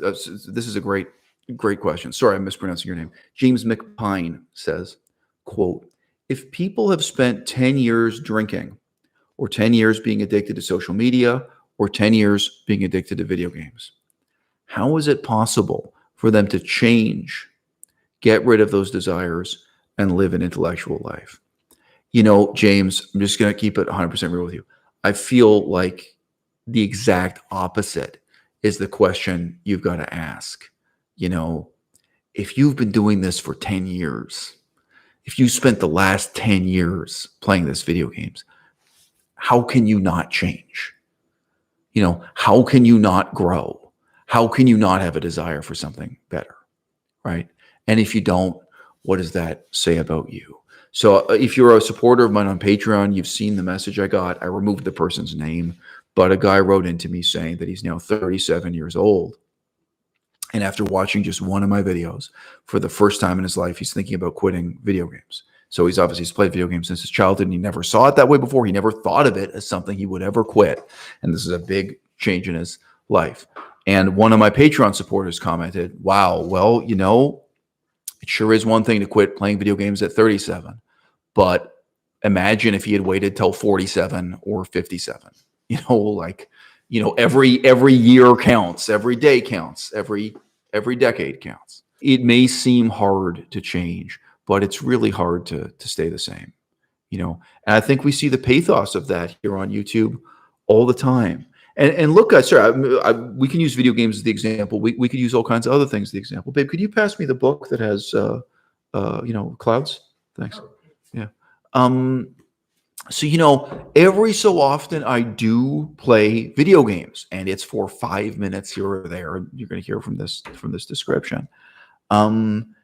This is a great question. Sorry, I'm mispronouncing your name. James McPine says, quote, if people have spent 10 years drinking or 10 years being addicted to social media or 10 years being addicted to video games, how is it possible for them to change, get rid of those desires, and live an intellectual life? James, I'm just going to keep it 100% real with you. I feel like the exact opposite is the question you've got to ask. If you've been doing this for 10 years, if you spent the last 10 years playing this video games, how can you not change? How can you not grow? How can you not have a desire for something better, right? And if you don't, what does that say about you? So if you're a supporter of mine on Patreon, you've seen the message I got. I removed the person's name, but a guy wrote into me saying that he's now 37 years old. And after watching just one of my videos, for the first time in his life, he's thinking about quitting video games. So he's played video games since his childhood, and he never saw it that way before. He never thought of it as something he would ever quit. And this is a big change in his life. And one of my Patreon supporters commented, wow, well, it sure is one thing to quit playing video games at 37. But imagine if he had waited till 47 or 57. Every year counts, every day counts, every decade counts. It may seem hard to change, but it's really hard to stay the same. And I think we see the pathos of that here on YouTube all the time. And look, guys, we can use video games as the example. We could use all kinds of other things as the example. Babe, could you pass me the book that has clouds? Thanks. Yeah. So, every so often I do play video games, and it's for 5 minutes here or there. You're going to hear from this description. And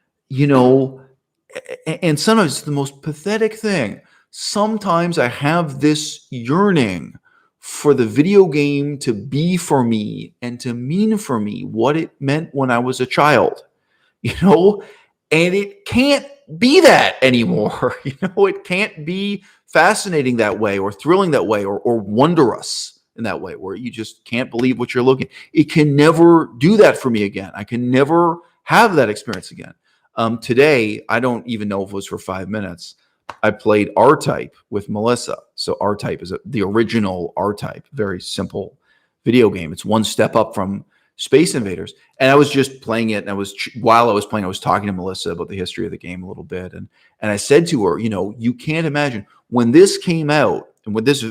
sometimes it's the most pathetic thing. Sometimes I have this yearning for the video game to be for me and to mean for me what it meant when I was a child, and it can't be that anymore. It can't be fascinating that way or thrilling that way or wondrous in that way where you just can't believe what you're looking. It can never do that for me again. I can never have that experience again. Today, I don't even know if it was for 5 minutes. I played R-Type with Melissa. So R-Type is the original R-Type, very simple video game. It's one step up from Space Invaders. And I was just playing it. And while I was playing, I was talking to Melissa about the history of the game a little bit. And I said to her, you can't imagine when this came out and when this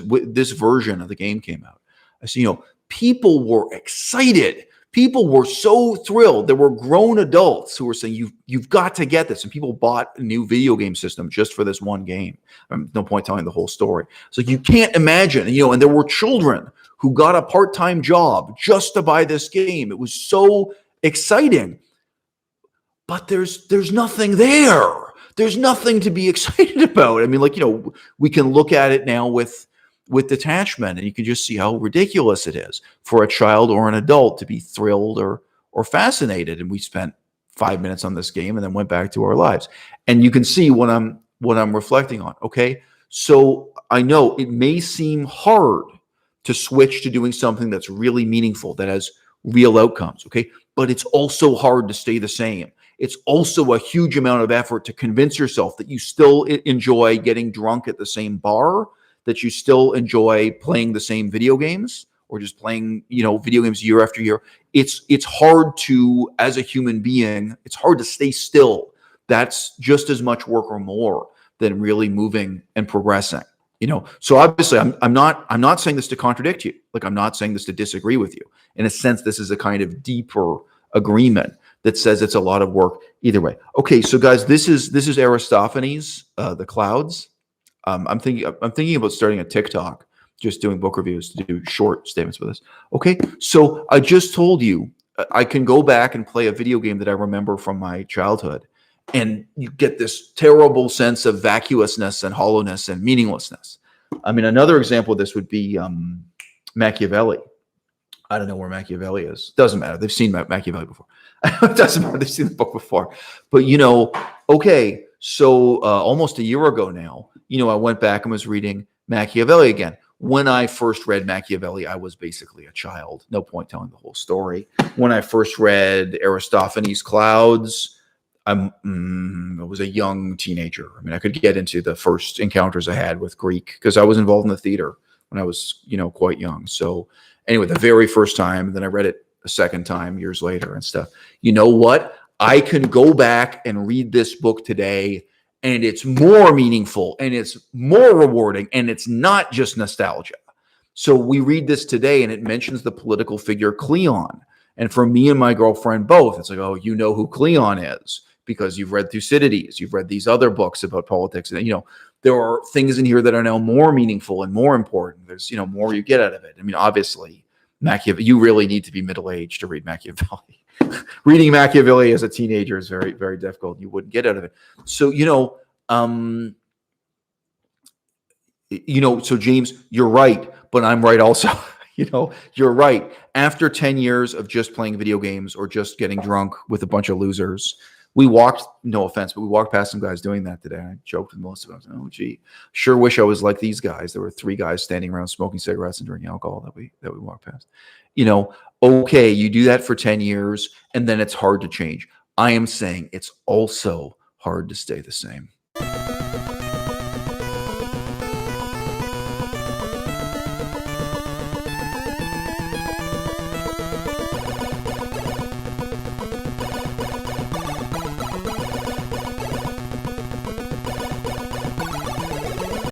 version of the game came out, I said, people were excited. People were so thrilled. There were grown adults who were saying, you've got to get this. And people bought a new video game system just for this one game. No point telling the whole story. So you can't imagine, and there were children who got a part-time job just to buy this game. It was so exciting. But there's nothing there. There's nothing to be excited about. I mean, we can look at it now with detachment, and you can just see how ridiculous it is for a child or an adult to be thrilled or fascinated. And we spent 5 minutes on this game and then went back to our lives. And you can see what I'm reflecting on. Okay. So I know it may seem hard to switch to doing something that's really meaningful, that has real outcomes. Okay. But it's also hard to stay the same. It's also a huge amount of effort to convince yourself that you still enjoy getting drunk at the same bar, that you still enjoy playing the same video games or just playing, video games year after year. It's hard to, as a human being, it's hard to stay still. That's just as much work or more than really moving and progressing. So obviously I'm not saying this to contradict you. I'm not saying this to disagree with you. In a sense, this is a kind of deeper agreement that says it's a lot of work either way. Okay, so guys, this is Aristophanes, the clouds. I'm thinking about starting a TikTok, just doing book reviews, to do short statements with this. Okay, so I just told you I can go back and play a video game that I remember from my childhood, and you get this terrible sense of vacuousness and hollowness and meaninglessness. I mean, another example of this would be Machiavelli. I don't know where Machiavelli is. Doesn't matter. They've seen Machiavelli before. It doesn't matter. They've seen the book before. But, okay, so almost a year ago now, I went back and was reading Machiavelli again. when I first read Machiavelli, I was basically a child. No point telling the whole story. When I first read Aristophanes' Clouds, I was a young teenager. I mean, I could get into the first encounters I had with Greek because I was involved in the theater when I was, quite young. So anyway, the very first time, then I read it a second time years later and stuff. You know what? I can go back and read this book today, and it's more meaningful and it's more rewarding, and it's not just nostalgia. So we read this today and it mentions the political figure Cleon. And for me and my girlfriend both, it's like, oh, you know who Cleon is because you've read Thucydides, you've read these other books about politics. And, there are things in here that are now more meaningful and more important. There's, more you get out of it. I mean, obviously, Machiavelli, you really need to be middle-aged to read Machiavelli. Reading Machiavelli as a teenager is very, very difficult. You wouldn't get out of it. So, so James, you're right, but I'm right also. You're right. After 10 years of just playing video games or just getting drunk with a bunch of losers, we walked, no offense, but we walked past some guys doing that today. I joked with Melissa. I was like, oh, gee, sure wish I was like these guys. There were 3 guys standing around smoking cigarettes and drinking alcohol that we walked past. Okay, you do that for 10 years, and then it's hard to change. I am saying it's also hard to stay the same.